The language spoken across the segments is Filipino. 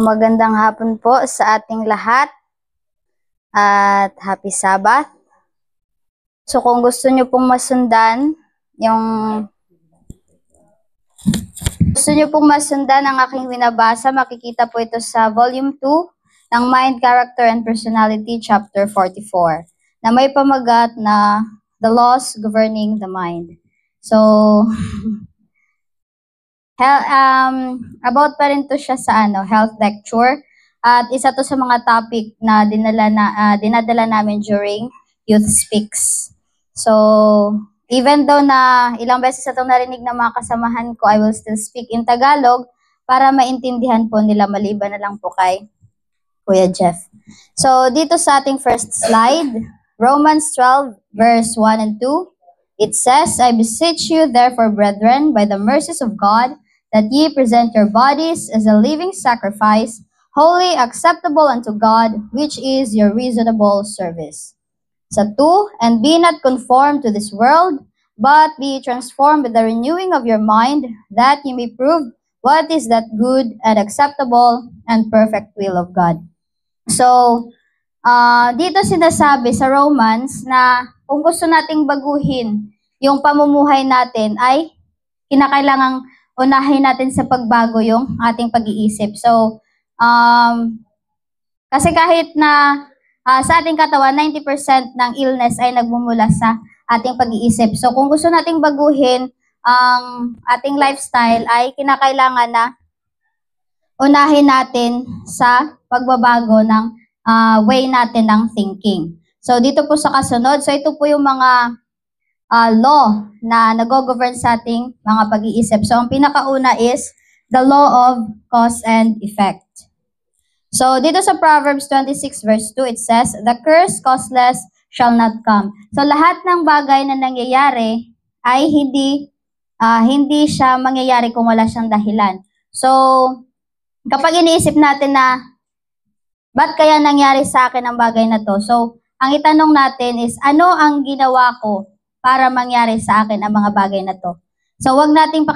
Magandang hapon po sa ating lahat at happy Sabbath. So kung gusto nyo pong masundan ang aking binabasa, makikita po ito sa volume 2 ng Mind, Character, and Personality, chapter 44, na may pamagat na The Laws Governing the Mind. So, about pa rin to siya sa health lecture. At isa to sa mga topic na dinadala namin during Youth Speaks. So, even though na ilang beses itong narinig ng mga kasamahan ko, I will still speak in Tagalog para maintindihan po nila, maliban na lang po kay Kuya Jeff. So, dito sa ating first slide, Romans 12, verse 1 and 2, it says, I beseech you, therefore, brethren, by the mercies of God, that ye present your bodies as a living sacrifice, holy, acceptable unto God, which is your reasonable service. Sa 2, and be not conformed to this world, but be transformed with the renewing of your mind, that ye may prove what is that good and acceptable and perfect will of God. So, dito sinasabi sa Romans na kung gusto nating baguhin yung pamumuhay natin ay kinakailangang unahin natin sa pagbago yung ating pag-iisip. So, kasi kahit na sa ating katawan, 90% ng illness ay nagmumula sa ating pag-iisip. So, kung gusto nating baguhin ang ating lifestyle, ay kinakailangan na unahin natin sa pagbabago ng way natin ng thinking. So, dito po sa kasunod, so ito po yung mga law na nag-govern sa ating mga pag-iisip. So, ang pinakauna is the law of cause and effect. So, dito sa Proverbs 26 verse 2, it says, the curse causeless shall not come. So, lahat ng bagay na nangyayari ay hindi siya mangyayari kung wala siyang dahilan. So, kapag iniisip natin na, ba't kaya nangyari sa akin ang bagay na to? So, ang itanong natin is, ano ang ginawa ko para mangyari sa akin ang mga bagay na to? So, wag nating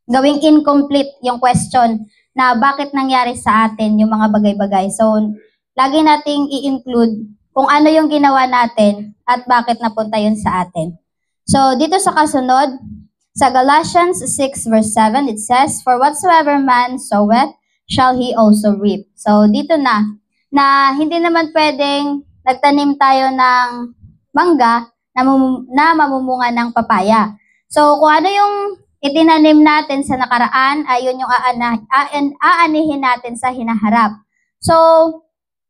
gawing incomplete yung question na bakit nangyari sa atin yung mga bagay-bagay. So, lagi nating i-include kung ano yung ginawa natin at bakit napunta yun sa atin. So, dito sa kasunod, sa Galatians 6 verse 7, it says, for whatsoever man soweth, shall he also reap. So, dito na hindi naman pwedeng nagtanim tayo ng mangga na mamumunga ng papaya. So, kung ano yung itinanim natin sa nakaraan, ay yun yung aanihin natin sa hinaharap. So,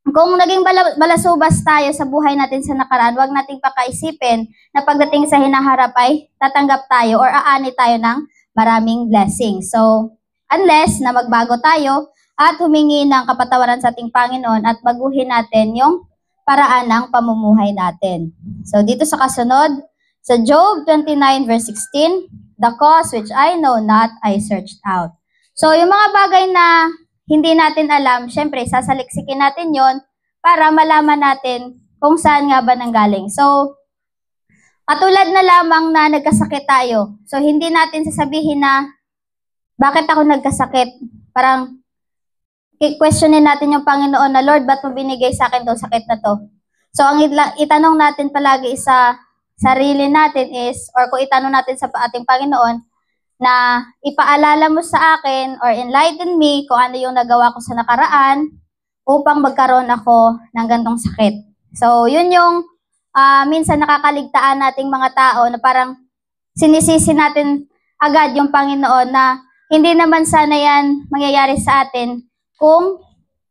kung naging balasubas tayo sa buhay natin sa nakaraan, wag nating pakaisipin na pagdating sa hinaharap ay tatanggap tayo or aani tayo ng maraming blessings. So, unless na magbago tayo at humingi ng kapatawaran sa ating Panginoon at baguhin natin yung paraan ng pamumuhay natin. So, dito sa kasunod, sa Job 29 verse 16, the cause which I know not, I searched out. So, yung mga bagay na hindi natin alam, syempre, sasaliksikin natin yon para malaman natin kung saan nga ba nanggaling. So, katulad na lamang na nagkasakit tayo. So, hindi natin sasabihin na, bakit ako nagkasakit? Parang, i-questionin natin yung Panginoon na, Lord, ba't mo binigay sa akin itong sakit na to? So, ang itanong natin palagi sa sarili natin is, or kung itanong natin sa ating Panginoon, na ipaalala mo sa akin or enlighten me kung ano yung nagawa ko sa nakaraan upang magkaroon ako ng gantong sakit. So, yun yung minsan nakakaligtaan nating mga tao na parang sinisisi natin agad yung Panginoon na hindi naman sana yan mangyayari sa atin kung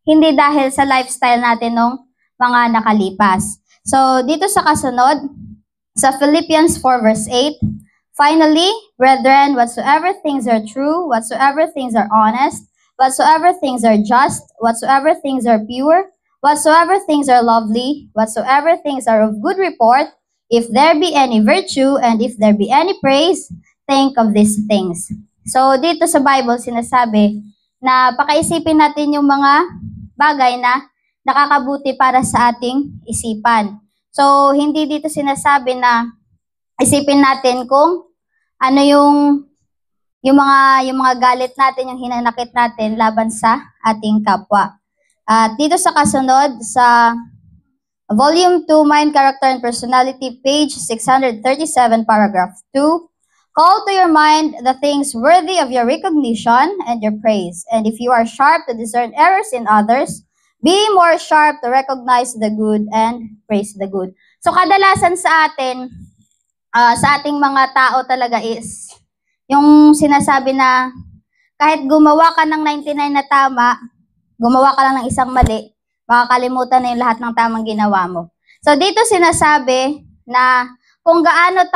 hindi dahil sa lifestyle natin ng mga nakalipas. So, dito sa kasunod, sa Philippians 4 verse 8, finally, brethren, whatsoever things are true, whatsoever things are honest, whatsoever things are just, whatsoever things are pure, whatsoever things are lovely, whatsoever things are of good report, if there be any virtue, and if there be any praise, think of these things. So, dito sa Bible, sinasabi na pakaisipin natin yung mga bagay na nakakabuti para sa ating isipan. So, hindi dito sinasabi na isipin natin kung ano yung yung mga galit natin, yung hinanakit natin laban sa ating kapwa. At dito sa kasunod, sa Volume 2, Mind, Character, and Personality, page 637, paragraph 2, call to your mind the things worthy of your recognition and your praise. And if you are sharp to discern errors in others, be more sharp to recognize the good and praise the good. So kadalasan sa atin, sa ating mga tao talaga is, yung sinasabi na kahit gumawa ka ng 99 na tama, gumawa ka lang ng isang mali, makakalimutan na yung lahat ng tamang ginawa mo. So dito sinasabi na kung gaano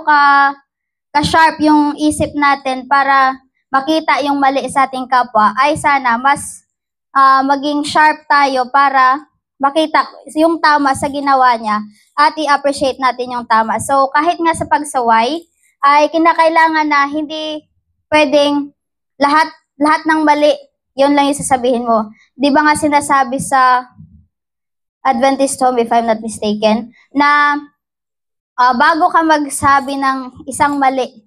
ka-sharp yung isip natin para makita yung mali sa ating kapwa, ay sana mas maging sharp tayo para makita yung tama sa ginawa niya at i-appreciate natin yung tama. So kahit nga sa pagsaway, ay kinakailangan na hindi pwedeng lahat ng mali, yun lang yung sasabihin mo. Di ba nga sinasabi sa Adventist Home, if I'm not mistaken, na bago ka magsabi ng isang mali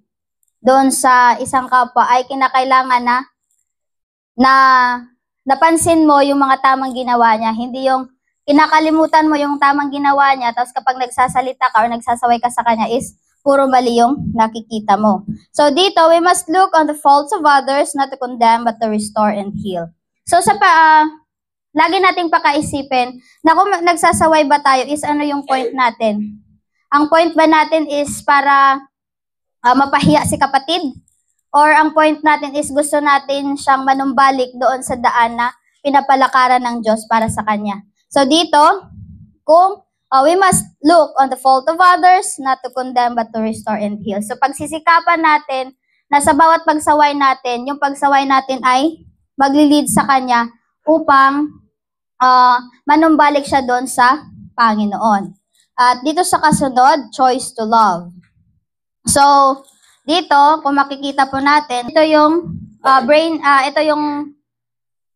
doon sa isang kapwa, ay kinakailangan na napansin mo yung mga tamang ginawa niya. Hindi yung kinakalimutan mo yung tamang ginawa niya, tapos kapag nagsasalita ka or nagsasaway ka sa kanya is puro mali yung nakikita mo. So dito, we must look on the faults of others, not to condemn, but to restore and heal. So lagi nating pakaisipin na kung nagsasaway ba tayo is ano yung point natin. Ang point ba natin is para mapahiya si kapatid? Or ang point natin is gusto natin siyang manumbalik doon sa daan na pinapalakaran ng Diyos para sa kanya. So dito, kung we must look on the fault of others, not to condemn, but to restore and heal. So pagsisikapan natin na sa bawat pagsaway natin, yung pagsaway natin ay maglilid sa Kanya upang manumbalik siya doon sa Panginoon. At dito sa kasunod, choice to love. So dito, kung makikita po natin, ito yung ito yung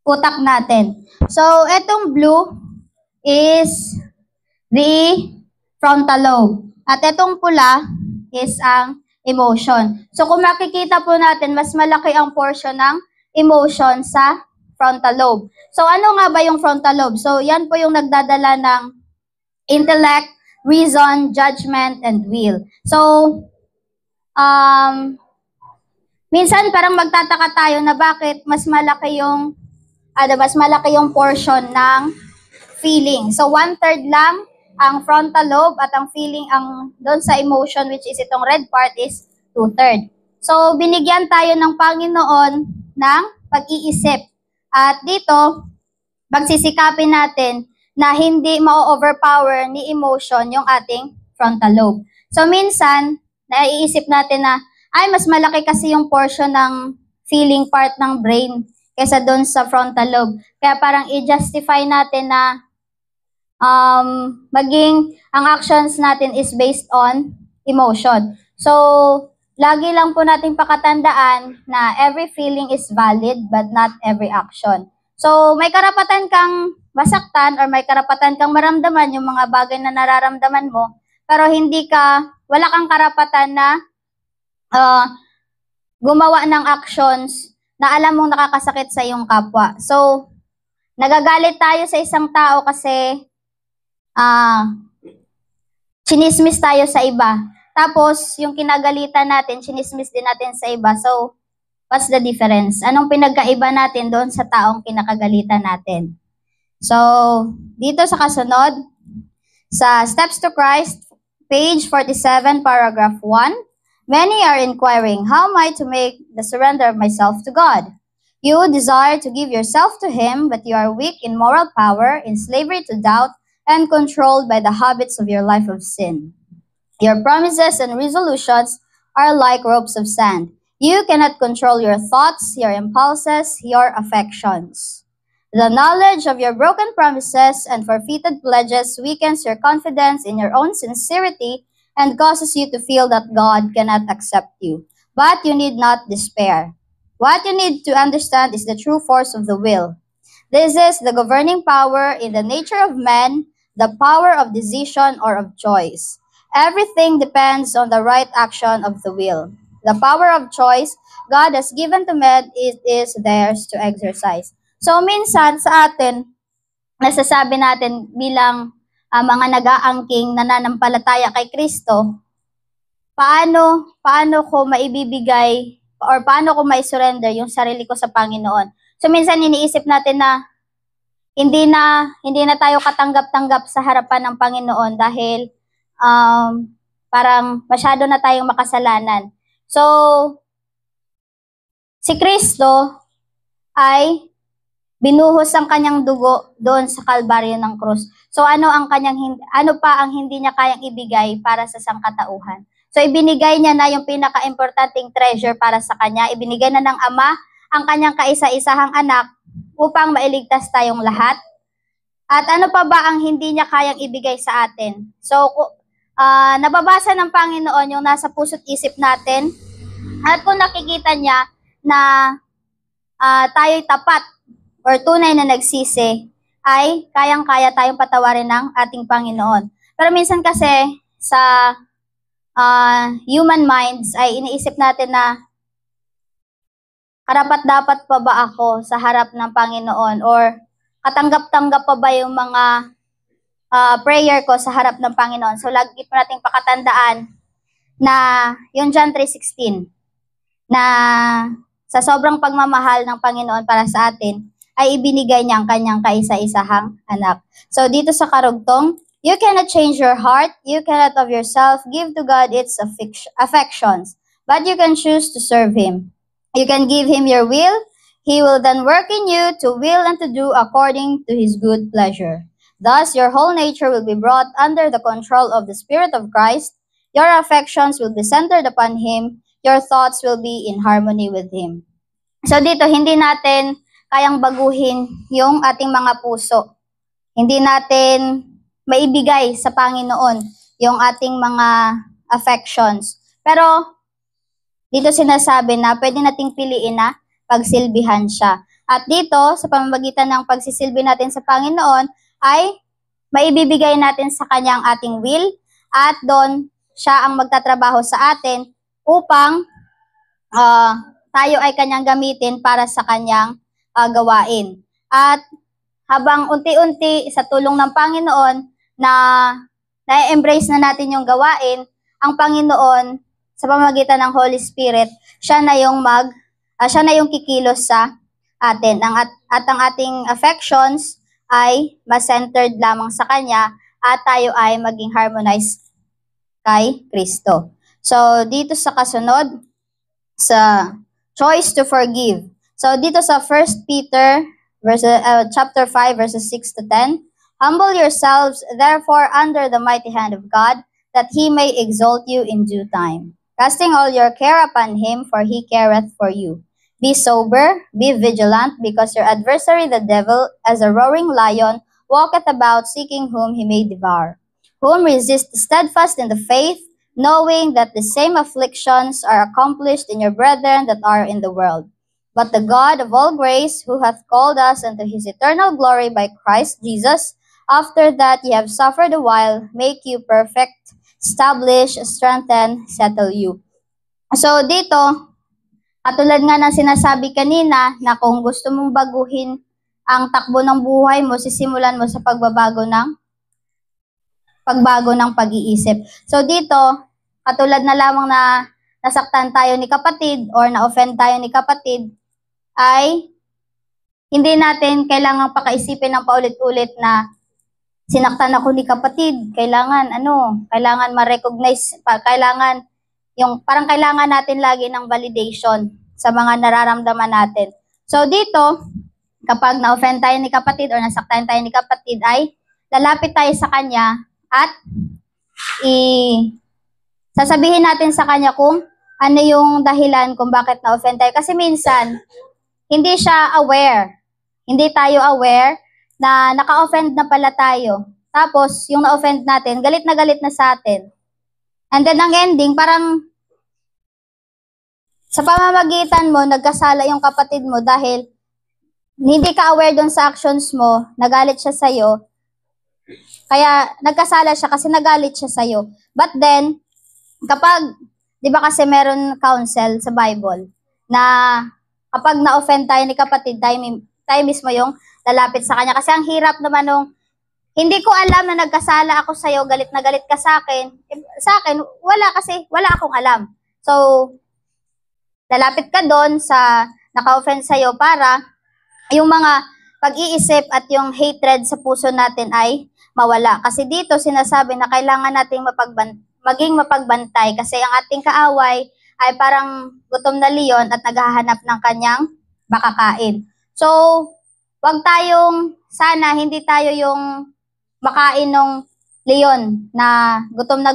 utak natin. So itong blue is the frontal lobe. At itong pula is ang emotion. So kung makikita po natin, mas malaki ang portion ng emotion sa frontal lobe. So ano nga ba yung frontal lobe? So yan po yung nagdadala ng intellect, reason, judgment, and will. So minsan parang magtataka tayo na bakit mas malaki yung portion ng feeling. So 1/3 lang ang frontal lobe at ang feeling doon sa emotion, which is itong red part, is 2/3. So binigyan tayo ng Panginoon ng pag-iisip. At dito, magsisikapin natin na hindi ma-overpower ni emotion yung ating frontal lobe. So minsan, naiisip natin na, ay mas malaki kasi yung portion ng feeling part ng brain kaysa doon sa frontal lobe. Kaya parang i-justify natin na maging ang actions natin is based on emotion. So, lagi lang po natin pakatandaan na every feeling is valid but not every action. So, may karapatan kang masaktan or may karapatan kang maramdaman yung mga bagay na nararamdaman mo, pero wala kang karapatan na gumawa ng actions na alam mong nakakasakit sa iyong kapwa. So, nagagalit tayo sa isang tao kasi chinismis tayo sa iba. Tapos, yung kinagalitan natin, chinismis din natin sa iba. So, what's the difference? Anong pinagkaiba natin doon sa taong kinakagalitan natin? So, dito sa kasunod, sa Steps to Christ, page 47, paragraph 1, many are inquiring, how am I to make the surrender of myself to God? You desire to give yourself to Him, but you are weak in moral power, in slavery to doubt, and controlled by the habits of your life of sin. Your promises and resolutions are like ropes of sand. You cannot control your thoughts, your impulses, your affections. The knowledge of your broken promises and forfeited pledges weakens your confidence in your own sincerity and causes you to feel that God cannot accept you. But you need not despair. What you need to understand is the true force of the will. This is the governing power in the nature of man, the power of decision or of choice. Everything depends on the right action of the will. The power of choice God has given to men, it is theirs to exercise. So minsan sa atin, nasasabi natin bilang mga nag-aangking nananampalataya kay Kristo, paano ko maibibigay or paano ko mai-surrender yung sarili ko sa Panginoon. So minsan iniisip natin na hindi na tayo katanggap-tanggap sa harapan ng Panginoon dahil parang masyado na tayong makasalanan. So si Kristo ay binuhos ang kanyang dugo doon sa kalbaryo ng krus. So ano pa ang hindi niya kayang ibigay para sa sangkatauhan? So ibinigay niya na yung pinaka-importanting treasure para sa kanya. Ibinigay na ng Ama ang kanyang kaisa-isahang anak upang mailigtas tayong lahat. At ano pa ba ang hindi niya kayang ibigay sa atin? So nababasa ng Panginoon yung nasa puso't isip natin. At kung nakikita niya na tayo'y tapat or tunay na nagsisi, ay kayang-kaya tayong patawarin ng ating Panginoon. Pero minsan kasi sa human minds ay iniisip natin na karapat-dapat pa ba ako sa harap ng Panginoon or katanggap-tanggap pa ba yung mga prayer ko sa harap ng Panginoon. So lagi po nating pakatandaan na yung John 3:16 na sa sobrang pagmamahal ng Panginoon para sa atin ay ibinigay niya ang kanyang kaisa-isahang anak. So dito sa karugtong, you cannot change your heart, you cannot of yourself give to God its affections, but you can choose to serve Him. You can give Him your will, He will then work in you to will and to do according to His good pleasure. Thus, your whole nature will be brought under the control of the Spirit of Christ, your affections will be centered upon Him, your thoughts will be in harmony with Him. So dito, hindi natin kayang baguhin yung ating mga puso. Hindi natin maibigay sa Panginoon yung ating mga affections. Pero dito sinasabi na pwede nating piliin na pagsilbihan siya. At dito, sa pamamagitan ng pagsisilbi natin sa Panginoon, ay maibibigay natin sa Kanya ang ating will at doon siya ang magtatrabaho sa atin upang tayo ay Kanyang gamitin para sa Kanyang gawain. At habang unti-unti sa tulong ng Panginoon na na-embrace na natin yung gawain, ang Panginoon sa pamamagitan ng Holy Spirit, siya na yung kikilos sa atin. At ang ating affections ay mas-centered lamang sa Kanya at tayo ay maging harmonized kay Kristo. So dito sa kasunod, sa choice to forgive. So dito sa 1 Peter chapter 5 verses 6 to 10, humble yourselves therefore under the mighty hand of God, that He may exalt you in due time, casting all your care upon Him, for He careth for you. Be sober, be vigilant, because your adversary the devil, as a roaring lion, walketh about seeking whom he may devour. Whom resist steadfast in the faith, knowing that the same afflictions are accomplished in your brethren that are in the world. But the God of all grace, who hath called us unto His eternal glory by Christ Jesus, after that ye have suffered a while, make you perfect, establish, strengthen, settle you. So dito, katulad nga ng sinasabi kanina, na kung gusto mong baguhin ang takbo ng buhay mo, sisimulan mo sa pagbago ng pag-iisip. So dito, katulad na lamang na nasaktan tayo ni kapatid or na-offend tayo ni kapatid, ay hindi natin kailangang pakaisipin ng paulit-ulit na sinaktan ako ni kapatid, kailangan ma-recognize, kailangan natin lagi ng validation sa mga nararamdaman natin. So dito, kapag na-offend tayo ni kapatid or nasaktan tayo ni kapatid, ay lalapit tayo sa kanya at sasabihin natin sa kanya kung ano yung dahilan kung bakit na-offend tayo. Kasi minsan, hindi tayo aware na naka-offend na pala tayo. Tapos, yung na-offend natin, galit na sa atin. And then, ang ending, parang sa pamamagitan mo, nagkasala yung kapatid mo dahil hindi ka aware doon sa actions mo, nagalit siya sa'yo. Kaya, nagkasala siya kasi nagalit siya sa'yo. But then, kapag di ba kasi meron counsel sa Bible na kapag na-offend tayo ni kapatid, tayo mismo yung lalapit sa kanya. Kasi ang hirap naman nung hindi ko alam na nagkasala ako sa'yo, galit na galit ka sa akin. Sa akin, wala akong alam. So, lalapit ka doon sa naka-offend sa'yo para yung mga pag-iisip at yung hatred sa puso natin ay mawala. Kasi dito sinasabi na kailangan nating maging mapagbantay kasi ang ating kaaway ay parang gutom na leon at naghahanap ng kanyang makakain. So, sana hindi tayo yung makain ng leon na gutom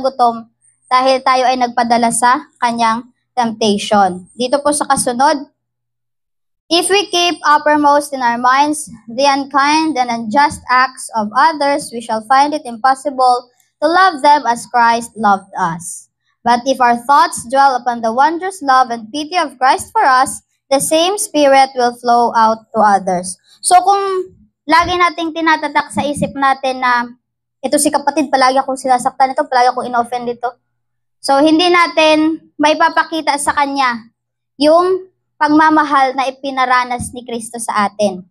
dahil tayo ay nagpadala sa kanyang temptation. Dito po sa kasunod, if we keep uppermost in our minds the unkind and unjust acts of others, we shall find it impossible to love them as Christ loved us. But if our thoughts dwell upon the wondrous love and pity of Christ for us, the same Spirit will flow out to others. So kung lagi nating tinatatak sa isip natin na ito si kapatid, palagi akong sinasaktan ito, palagi akong inoffend ito. So hindi natin maipapakita sa kanya yung pagmamahal na ipinaranas ni Kristo sa atin.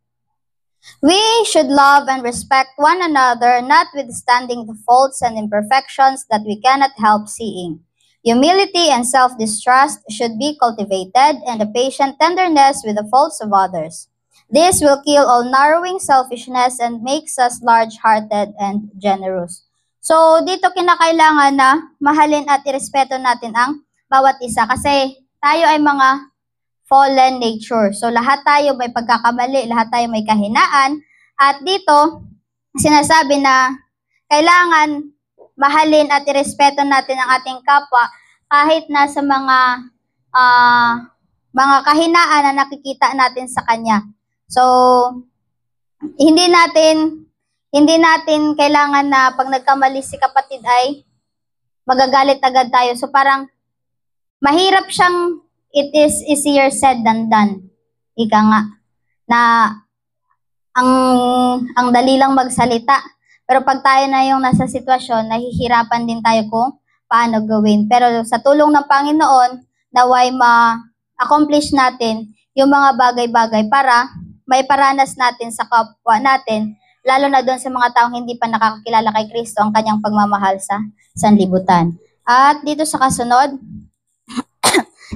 We should love and respect one another, notwithstanding the faults and imperfections that we cannot help seeing. Humility and self-distrust should be cultivated, and a patient tenderness with the faults of others. This will kill all narrowing selfishness and makes us large-hearted and generous. So, dito kinakailangan na mahalin at irespeto natin ang bawat isa kasi tayo ay mga fallen nature. So, lahat tayo may pagkakamali, lahat tayo may kahinaan. At dito, sinasabi na kailangan mahalin at irespeto natin ang ating kapwa kahit na sa mga kahinaan na nakikita natin sa kanya. So, hindi natin kailangan na pag nagkamali si kapatid ay magagalit agad tayo. So, parang mahirap siyang it is easier said than done. Ika nga, na ang dali lang magsalita. Pero pag tayo na yung nasa sitwasyon, nahihirapan din tayo kung paano gawin. Pero sa tulong ng Panginoon, naway ma-accomplish natin yung mga bagay-bagay para may paranas natin sa kapwa natin, lalo na doon sa mga taong hindi pa nakakakilala kay Kristo ang kanyang pagmamahal sa sanlibutan. At dito sa kasunod,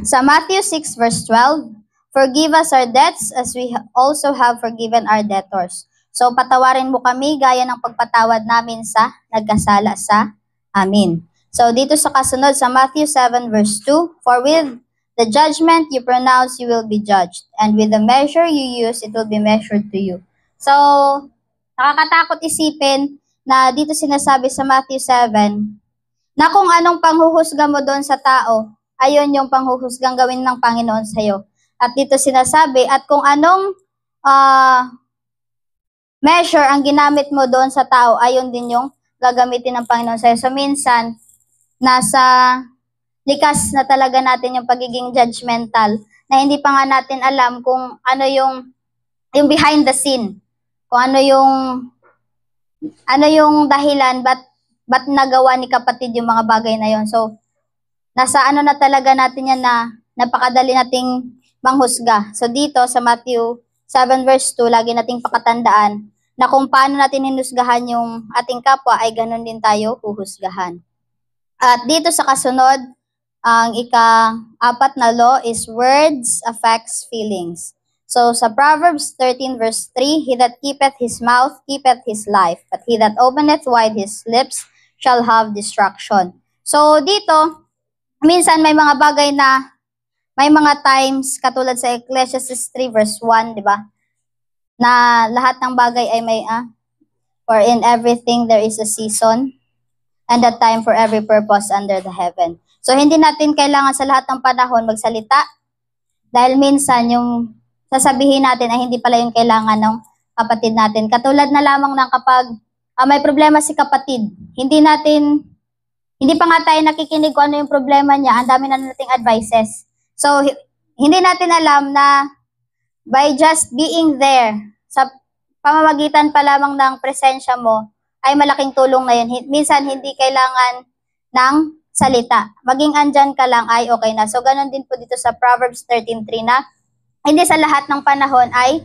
sa Matthew 6 verse 12, forgive us our debts as we also have forgiven our debtors. So patawarin mo kami gaya ng pagpatawad namin sa nagkasala sa amin. So dito sa kasunod sa Matthew 7 verse 2, for with the judgment you pronounce you will be judged, and with the measure you use it will be measured to you. So nakakatakot isipin na dito sinasabi sa Matthew 7 na kung anong panghuhusga mo doon sa tao, ayon yung panghuhusgang gawin ng Panginoon sa iyo. At dito sinasabi, at kung anong measure ang ginamit mo doon sa tao, ayon din yung gagamitin ng Panginoon sa iyo. So minsan, nasa likas na talaga natin yung pagiging judgmental, na hindi pa nga natin alam kung ano yung behind the scene, kung ano yung dahilan, ba't nagawa ni kapatid yung mga bagay na yon. So, nasa ano na talaga natin yan na napakadali nating manghusga. So dito sa Matthew 7 verse 2, lagi nating pakatandaan na kung paano natin hinusgahan yung ating kapwa ay ganun din tayo huhusgahan. At dito sa kasunod, ang ika-4 na law is words affects feelings. So sa Proverbs 13 verse 3, he that keepeth his mouth keepeth his life, but he that openeth wide his lips shall have destruction. So dito, minsan may mga bagay na, may mga times, katulad sa Ecclesiastes 3 verse 1, di ba? Na lahat ng bagay ay may, for in everything there is a season, and a time for every purpose under the heaven. So hindi natin kailangan sa lahat ng panahon magsalita, dahil minsan yung sasabihin natin ay hindi pala yung kailangan ng kapatid natin. Katulad na lamang ng kapag may problema si kapatid, hindi pa nga tayo nakikinig kung ano yung problema niya, ang dami na nating advices. So, hindi natin alam na by just being there, sa pamamagitan pa lamang ng presensya mo, ay malaking tulong na yun. Minsan, hindi kailangan ng salita. Maging andyan ka lang ay okay na. So, ganun din po dito sa Proverbs 13:3 na hindi sa lahat ng panahon ay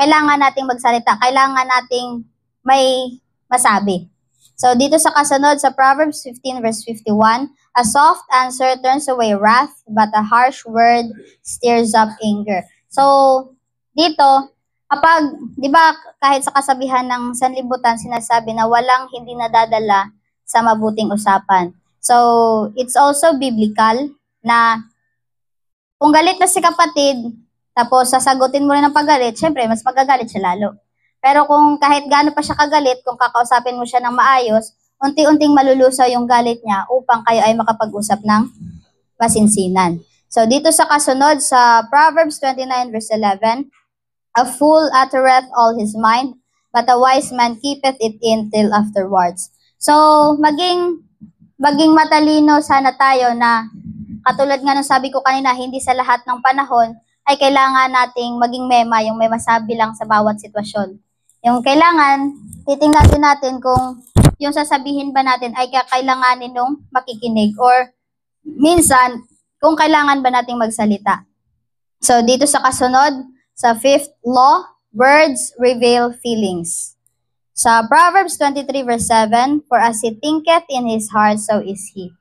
kailangan nating magsalita. Kailangan nating may masabi. So, dito sa kasunod, sa Proverbs 15 verse 51, a soft answer turns away wrath, but a harsh word stirs up anger. So, dito, kapag, di ba, kahit sa kasabihan ng sanlibutan, sinasabi na walang hindi nadadala sa mabuting usapan. So, it's also biblical na kung galit na si kapatid, tapos sasagutin mo rin ng paggalit, syempre, mas magagalit siya lalo. Pero kung kahit gaano pa siya kagalit, kung kakausapin mo siya ng maayos, unti-unting malulusaw yung galit niya upang kayo ay makapag-usap ng masinsinan. So, dito sa kasunod, sa Proverbs 29 verse 11, a fool uttereth all his mind, but a wise man keepeth it in till afterwards. So, maging matalino sana tayo na katulad nga ng sabi ko kanina, hindi sa lahat ng panahon ay kailangan nating maging mema, yung may masabi lang sa bawat sitwasyon. Yung kailangan, titingnan din natin kung yung sasabihin ba natin ay kakailanganin nung makikinig or minsan, kung kailangan ba nating magsalita. So, dito sa kasunod, sa fifth law, words reveal feelings. Sa Proverbs 23 verse 7, for as he thinketh in his heart, so is he.